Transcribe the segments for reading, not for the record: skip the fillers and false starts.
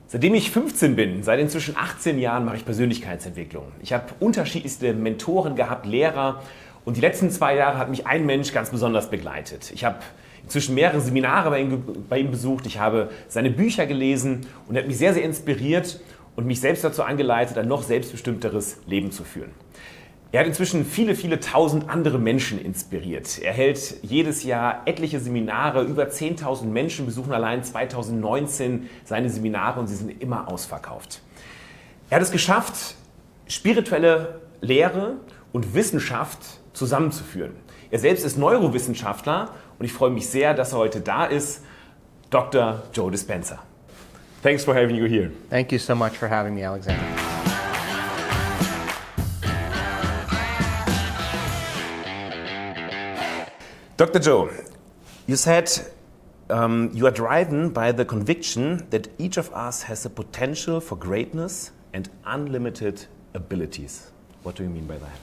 Seitdem ich 15 bin, seit inzwischen 18 Jahren mache ich Persönlichkeitsentwicklung. Ich habe unterschiedlichste Mentoren gehabt, Lehrer, und die letzten 2 Jahre hat mich ein Mensch ganz besonders begleitet. Ich habe inzwischen mehrere Seminare bei ihm besucht, ich habe seine Bücher gelesen und er hat mich sehr, sehr inspiriert und mich selbst dazu angeleitet, ein noch selbstbestimmteres Leben zu führen. Er hat inzwischen viele, viele tausend andere Menschen inspiriert. Er hält jedes Jahr etliche Seminare, über 10.000 Menschen besuchen allein 2019 seine Seminare und sie sind immer ausverkauft. Er hat es geschafft, spirituelle Lehre und Wissenschaft zusammenzuführen. Er selbst ist Neurowissenschaftler und ich freue mich sehr, dass er heute da ist, Dr. Joe Dispenza. Thanks for having you here. Thank you so much for having me, Alexander. Dr. Joe, you said you are driven by the conviction that each of us has the potential for greatness and unlimited abilities. What do you mean by that?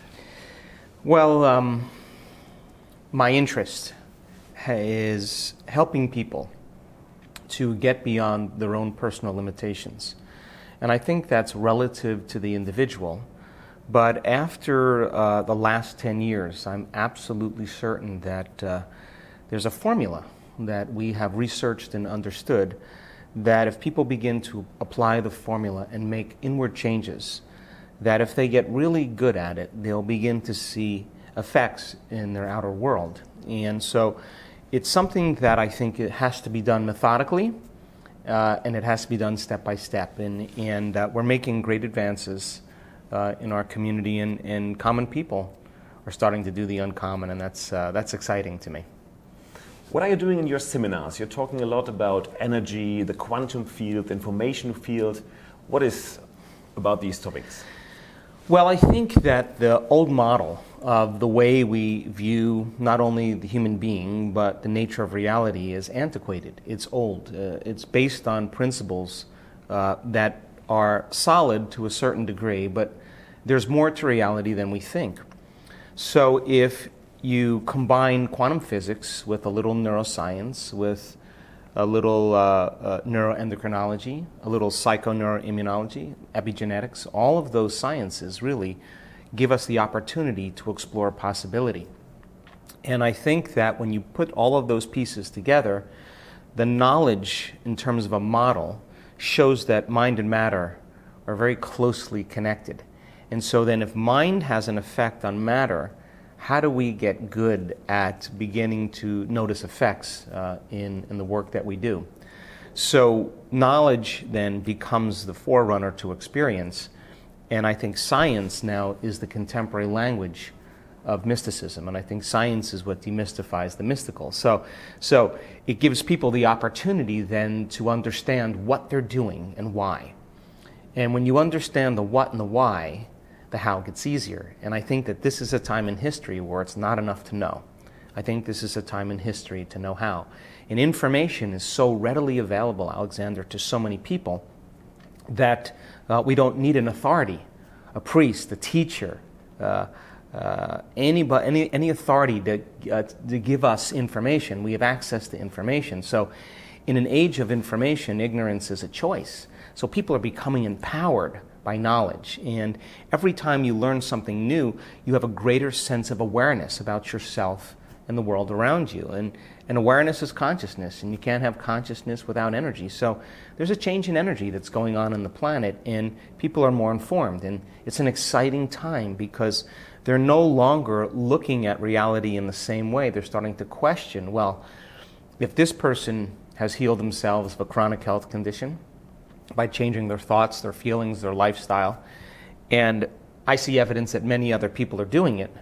Well, my interest is helping people to get beyond their own personal limitations. And I think that's relative to the individual. But after the last 10 years, I'm absolutely certain that there's a formula that we have researched and understood that if people begin to apply the formula and make inward changes, that if they get really good at it, they'll begin to see effects in their outer world. And so it's something that I think it has to be done methodically, and it has to be done step by step. And we're making great advances in our community, and common people are starting to do the uncommon, and that's exciting to me. What are you doing in your seminars? You're talking a lot about energy, the quantum field, the information field. What is about these topics? Well, I think that the old model of the way we view not only the human being, but the nature of reality is antiquated. It's old. It's based on principles that are solid to a certain degree, but there's more to reality than we think. So if you combine quantum physics with a little neuroscience, with a little neuroendocrinology, a little psychoneuroimmunology, epigenetics, all of those sciences really give us the opportunity to explore possibility. And I think that when you put all of those pieces together, the knowledge in terms of a model shows that mind and matter are very closely connected. And so then if mind has an effect on matter, how do we get good at beginning to notice effects in the work that we do? So knowledge then becomes the forerunner to experience, and I think science now is the contemporary language of mysticism, and I think science is what demystifies the mystical. So it gives people the opportunity then to understand what they're doing and why. And when you understand the what and the why, the how gets easier. And I think that this is a time in history where it's not enough to know. I think this is a time in history to know how. And information is so readily available, Alexander, to so many people that we don't need an authority, a priest, a teacher, any authority to give us information. We have access to information. So in an age of information, ignorance is a choice. So people are becoming empowered by knowledge. And every time you learn something new, you have a greater sense of awareness about yourself and the world around you. And awareness is consciousness, and you can't have consciousness without energy. So there's a change in energy that's going on the planet, and people are more informed. And it's an exciting time because they're no longer looking at reality in the same way. They're starting to question, well, if this person has healed themselves of a chronic health condition by changing their thoughts, their feelings, their lifestyle, and I see evidence that many other people are doing it,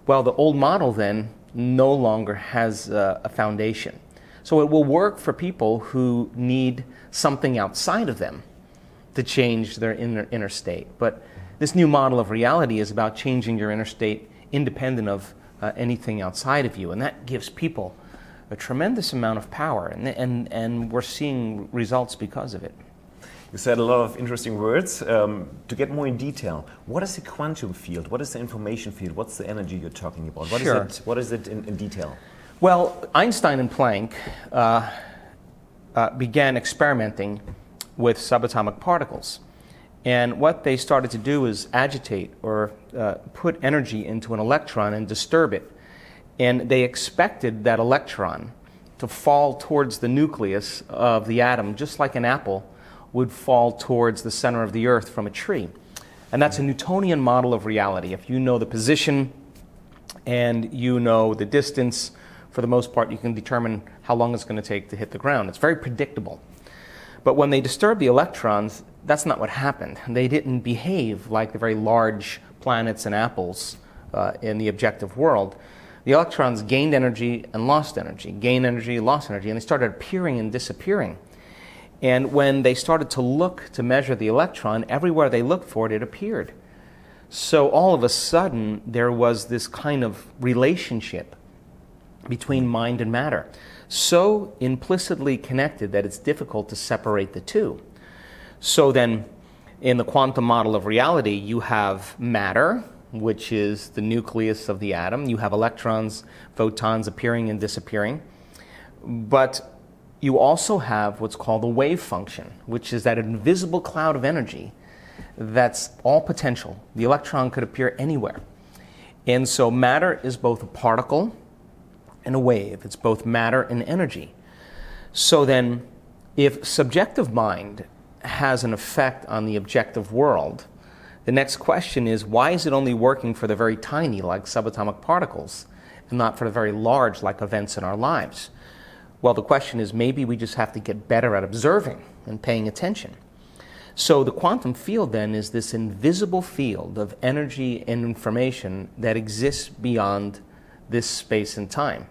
well, the old model then no longer has a foundation. So it will work for people who need something outside of them to change their inner state. But this new model of reality is about changing your inner state independent of anything outside of you, and that gives people a tremendous amount of power, and we're seeing results because of it. You said a lot of interesting words. To get more in detail, what is the quantum field? What is the information field? What's the energy you're talking about? What is it in detail? Well, Einstein and Planck began experimenting with subatomic particles. And what they started to do is agitate or put energy into an electron and disturb it. And they expected that electron to fall towards the nucleus of the atom, just like an apple would fall towards the center of the earth from a tree. And that's a Newtonian model of reality. If you know the position and you know the distance, for the most part, you can determine how long it's going to take to hit the ground. It's very predictable. But when they disturbed the electrons, that's not what happened. They didn't behave like the very large planets and apples in the objective world. The electrons gained energy and lost energy, gained energy, lost energy, and they started appearing and disappearing. And when they started to look to measure the electron, everywhere they looked for it, it appeared. So all of a sudden, there was this kind of relationship between mind and matter, so implicitly connected that it's difficult to separate the two. So then, in the quantum model of reality, you have matter, which is the nucleus of the atom. You have electrons, photons appearing and disappearing. But you also have what's called a wave function, which is that invisible cloud of energy that's all potential. The electron could appear anywhere. And so matter is both a particle and a wave. It's both matter and energy. So then, if subjective mind has an effect on the objective world, the next question is, why is it only working for the very tiny, like subatomic particles, and not for the very large, like events in our lives? Well, the question is, maybe we just have to get better at observing and paying attention. So the quantum field then is this invisible field of energy and information that exists beyond this space and time.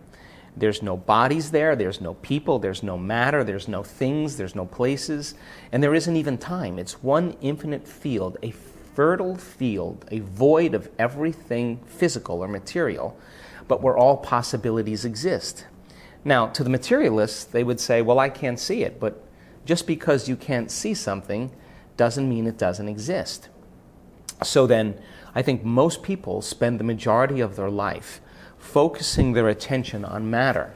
There's no bodies there, there's no people, there's no matter, there's no things, there's no places, and there isn't even time. It's one infinite field, a fertile field, a void of everything physical or material, but where all possibilities exist. Now, to the materialists, they would say, well, I can't see it, but just because you can't see something doesn't mean it doesn't exist. So then, I think most people spend the majority of their life focusing their attention on matter.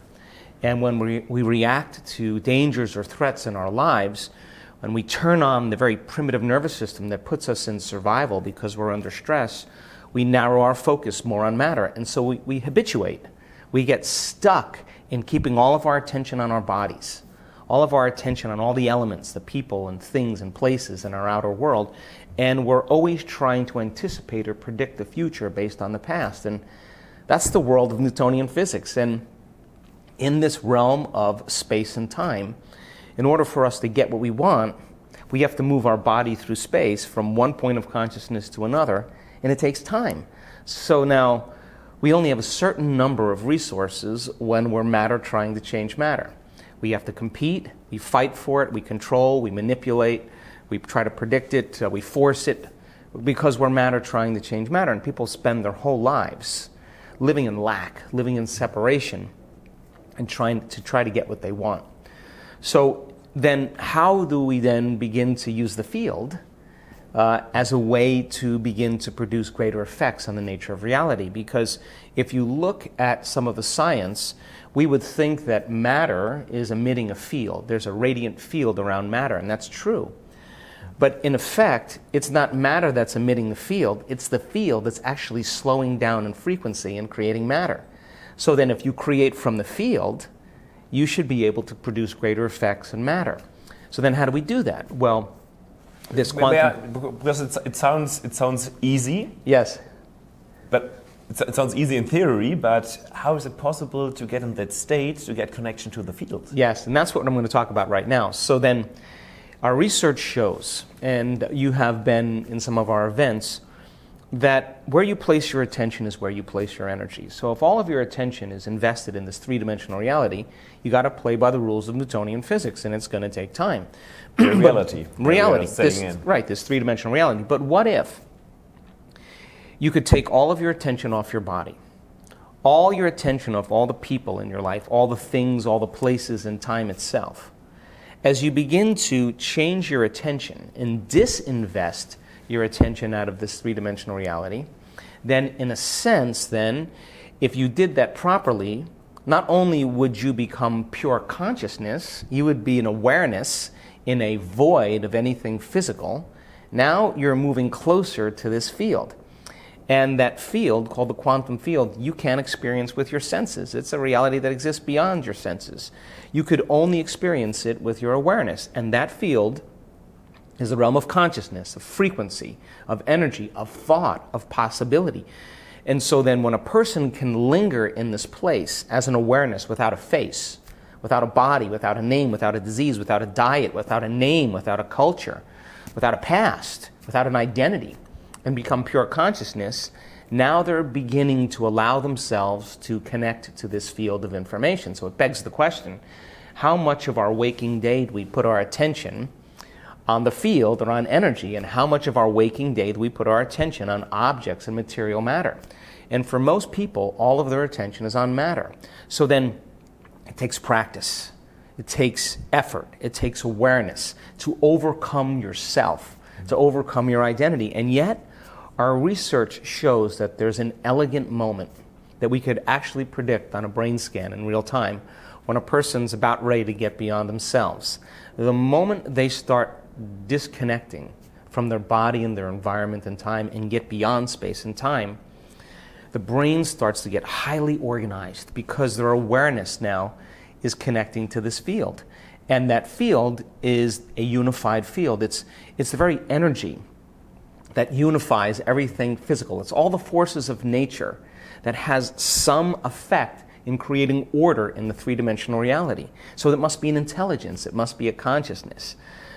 And when we react to dangers or threats in our lives, when we turn on the very primitive nervous system that puts us in survival because we're under stress, we narrow our focus more on matter. And so we habituate. We get stuck in keeping all of our attention on our bodies, all of our attention on all the elements, the people and things and places in our outer world, and we're always trying to anticipate or predict the future based on the past. And that's the world of Newtonian physics. And in this realm of space and time, in order for us to get what we want, we have to move our body through space from one point of consciousness to another, and it takes time. So now, we only have a certain number of resources when we're matter trying to change matter. We have to compete, we fight for it, we control, we manipulate, we try to predict it, we force it, because we're matter trying to change matter. And people spend their whole lives living in lack, living in separation, and trying to get what they want. So then how do we then begin to use the field as a way to begin to produce greater effects on the nature of reality? Because if you look at some of the science, we would think that matter is emitting a field. There's a radiant field around matter, and that's true. But in effect, it's not matter that's emitting the field, it's the field that's actually slowing down in frequency and creating matter. So then if you create from the field, you should be able to produce greater effects in matter. So then how do we do that? Well, this quantum... Because it sounds easy. Yes. But it sounds easy in theory, but how is it possible to get in that state, to get connection to the field? Yes, and that's what I'm going to talk about right now. So then our research shows, and you have been in some of our events, that where you place your attention is where you place your energy. So if all of your attention is invested in this three-dimensional reality, you got to play by the rules of Newtonian physics, and it's going to take time. Reality. This three-dimensional reality. But what if you could take all of your attention off your body, all your attention off all the people in your life, all the things, all the places, and time itself? As you begin to change your attention and disinvest your attention out of this three-dimensional reality, then in a sense, then, if you did that properly, not only would you become pure consciousness, you would be an awareness in a void of anything physical, now you're moving closer to this field. And that field, called the quantum field, you can't experience with your senses. It's a reality that exists beyond your senses. You could only experience it with your awareness. And that field is the realm of consciousness, of frequency, of energy, of thought, of possibility. And so then when a person can linger in this place as an awareness without a face, without a body, without a name, without a disease, without a diet, without a name, without a culture, without a past, without an identity, and become pure consciousness, now they're beginning to allow themselves to connect to this field of information. So it begs the question, how much of our waking day do we put our attention on the field or on energy, and how much of our waking day do we put our attention on objects and material matter? And for most people, all of their attention is on matter. So then it takes practice, it takes effort, it takes awareness to overcome yourself, to overcome your identity. And yet, our research shows that there's an elegant moment that we could actually predict on a brain scan in real time when a person's about ready to get beyond themselves. The moment they start disconnecting from their body and their environment and time and get beyond space and time, the brain starts to get highly organized because their awareness now is connecting to this field. And that field is a unified field. It's the very energy that unifies everything physical. It's all the forces of nature that has some effect in creating order in the three-dimensional reality. So it must be an intelligence, it must be a consciousness.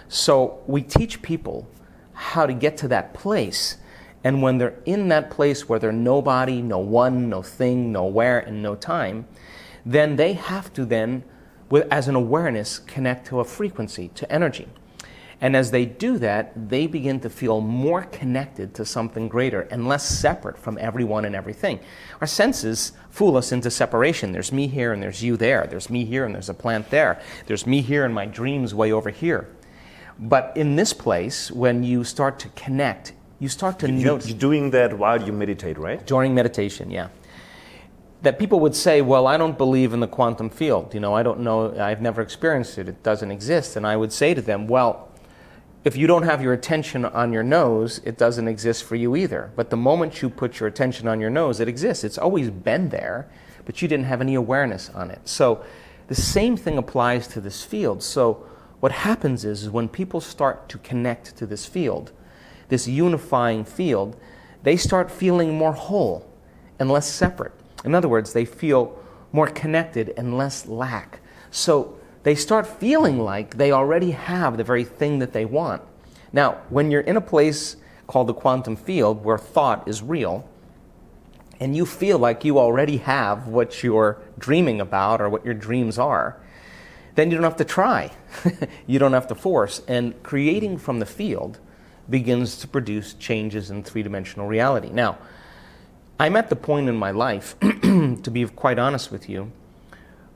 So we teach people how to get to that place, and when they're in that place where they're nobody, no one, no thing, no where, and no time, then they have to then, as an awareness, connect to a frequency, to energy. And as they do that, they begin to feel more connected to something greater and less separate from everyone and everything. Our senses fool us into separation. There's me here and there's you there. There's me here and there's a plant there. There's me here and my dreams way over here. But in this place, when you start to connect, you start to notice. You're doing that while you meditate, right? During meditation, yeah. That people would say, well, I don't believe in the quantum field. I don't know, I've never experienced it. It doesn't exist. And I would say to them, well, if you don't have your attention on your nose, it doesn't exist for you either. But the moment you put your attention on your nose, it exists. It's always been there, but you didn't have any awareness on it. So the same thing applies to this field. So what happens is when people start to connect to this field, this unifying field, they start feeling more whole and less separate. In other words, they feel more connected and less lack. So they start feeling like they already have the very thing that they want. Now, when you're in a place called the quantum field where thought is real, and you feel like you already have what you're dreaming about or what your dreams are, then you don't have to try. You don't have to force. And creating from the field begins to produce changes in three-dimensional reality. Now, I'm at the point in my life, to be quite honest with you,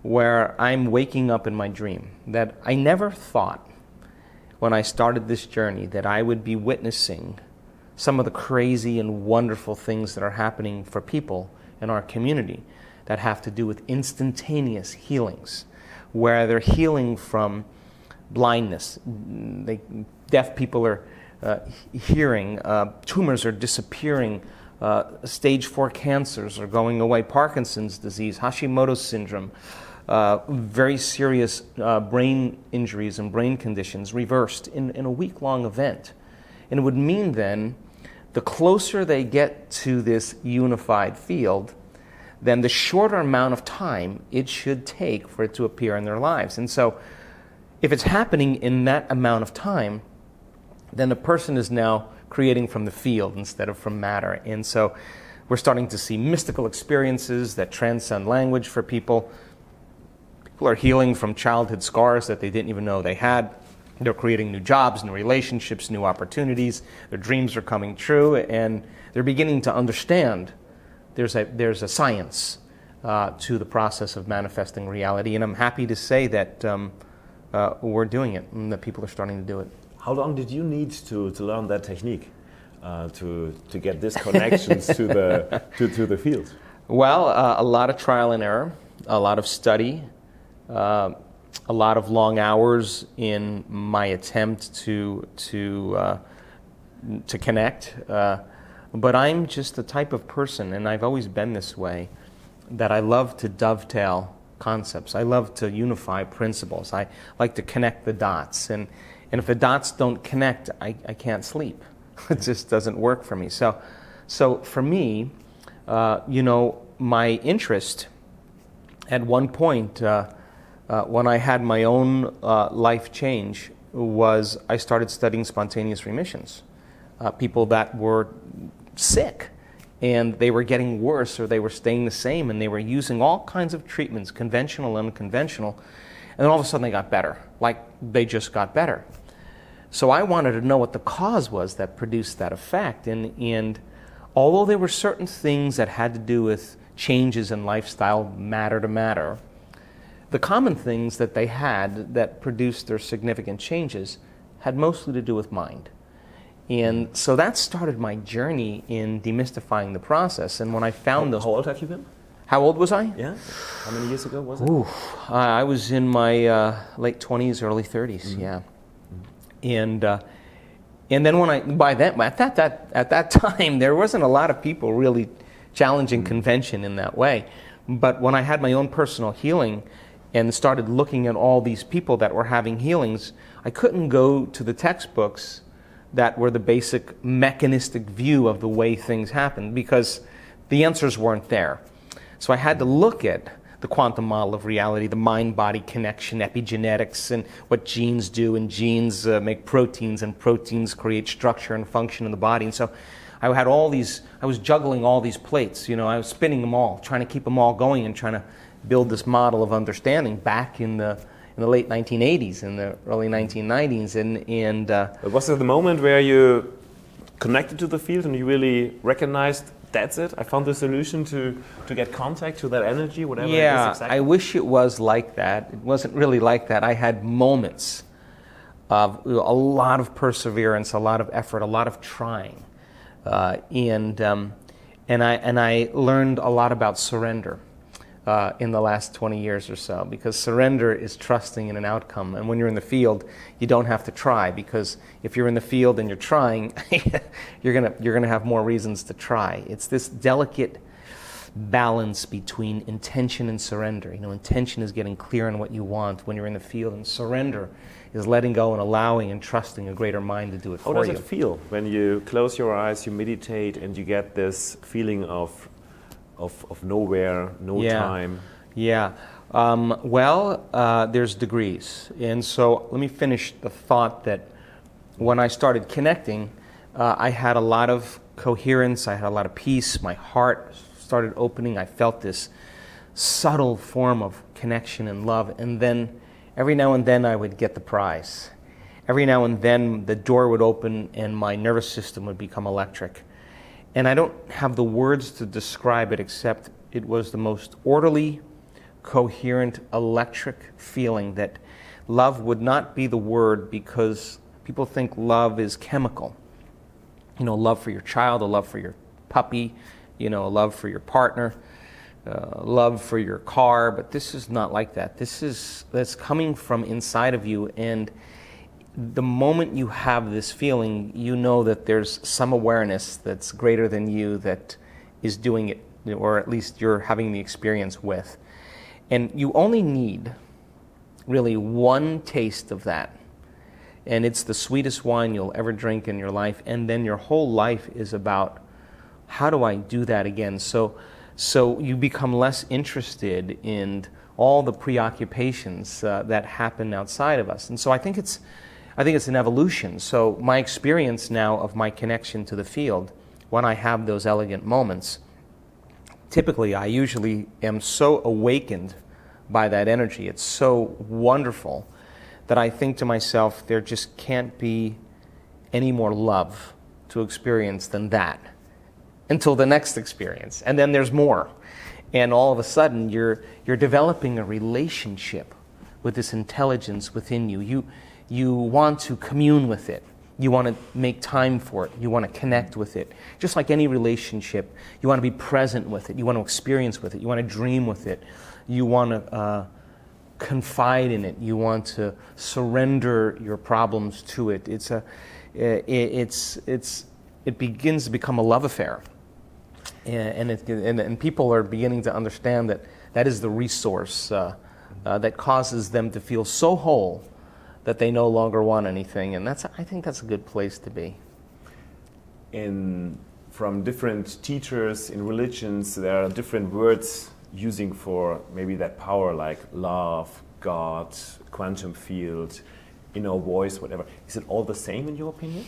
where I'm waking up in my dream that I never thought when I started this journey that I would be witnessing some of the crazy and wonderful things that are happening for people in our community that have to do with instantaneous healings, where they're healing from blindness. Deaf people are hearing, tumors are disappearing, stage 4 cancers are going away, Parkinson's disease, Hashimoto's syndrome, very serious brain injuries and brain conditions reversed in a week-long event. And it would mean then, the closer they get to this unified field, then the shorter amount of time it should take for it to appear in their lives. And so, if it's happening in that amount of time, then the person is now creating from the field instead of from matter. And so we're starting to see mystical experiences that transcend language for people. People are healing from childhood scars that they didn't even know they had. They're creating new jobs, new relationships, new opportunities. Their dreams are coming true, and they're beginning to understand there's a science to the process of manifesting reality. And I'm happy to say that we're doing it, and that people are starting to do it. How long did you need to learn that technique to get these connections to the field? Well, a lot of trial and error, a lot of study. a lot of long hours in my attempt to connect. But I'm just the type of person, and I've always been this way, that I love to dovetail concepts. I love to unify principles. I like to connect the dots. And if the dots don't connect, I can't sleep. It just doesn't work for me. So for me, my interest at one point, when I had my own life change, was I started studying spontaneous remissions. People that were sick, and they were getting worse or they were staying the same, and they were using all kinds of treatments, conventional and unconventional, and then all of a sudden they got better, like they just got better. So I wanted to know what the cause was that produced that effect, and although there were certain things that had to do with changes in lifestyle, matter to matter, the common things that they had that produced their significant changes had mostly to do with mind. And so that started my journey in demystifying the process. And when I found those... How old have you been? How old was I? Yeah. How many years ago was it? I was in my late 20s, early 30s, yeah. And then at that time, there wasn't a lot of people really challenging convention in that way. But when I had my own personal healing and started looking at all these people that were having healings, I couldn't go to the textbooks that were the basic mechanistic view of the way things happen, because the answers weren't there. So I had to look at the quantum model of reality, the mind-body connection, epigenetics, and what genes do, and genes make proteins, and proteins create structure and function in the body. And so I had I was juggling all these plates, I was spinning them all, trying to keep them all going and trying to build this model of understanding back in the late 1980s and the early 1990s. And was it the moment where you connected to the field and you really recognized, that's it, I found the solution to get contact to that energy, whatever it is exactly? I wish it was like that. It wasn't really like that. I had moments of a lot of perseverance, a lot of effort, a lot of trying. And I learned a lot about surrender in the last 20 years or so, because surrender is trusting in an outcome. And when you're in the field, you don't have to try, because if you're in the field and you're trying, you're gonna have more reasons to try. It's this delicate balance between intention and surrender. Intention is getting clear on what you want when you're in the field, and surrender is letting go and allowing and trusting a greater mind to do it for you. How does it feel when you close your eyes, you meditate, and you get this feeling of nowhere, time? Yeah. There's degrees. And so let me finish the thought that when I started connecting, I had a lot of coherence, I had a lot of peace, my heart started opening, I felt this subtle form of connection and love, and then every now and then I would get the prize. Every now and then the door would open and my nervous system would become electric. And I don't have the words to describe it, except it was the most orderly, coherent, electric feeling that love would not be the word, because people think love is chemical. Love for your child, a love for your puppy, a love for your partner, love for your car, but this is not like that. That's coming from inside of you, and the moment you have this feeling, you know that there's some awareness that's greater than you that is doing it, or at least you're having the experience with. And you only need really one taste of that, and it's the sweetest wine you'll ever drink in your life, and then your whole life is about, how do I do that again? So you become less interested in all the preoccupations that happen outside of us. And so I think it's an evolution. So my experience now of my connection to the field, when I have those elegant moments, typically I usually am so awakened by that energy. It's so wonderful that I think to myself, there just can't be any more love to experience than that until the next experience. And then there's more. And all of a sudden, you're developing a relationship with this intelligence within you. You want to commune with it. You want to make time for it. You want to connect with it. Just like any relationship, you want to be present with it. You want to experience with it. You want to dream with it. You want to confide in it. You want to surrender your problems to it. It begins to become a love affair, and people are beginning to understand that that is the resource that causes them to feel so whole that they no longer want anything, and I think that's a good place to be. From different teachers in religions, there are different words using for maybe that power, like love, God, quantum field, inner voice, whatever. Is it all the same in your opinion?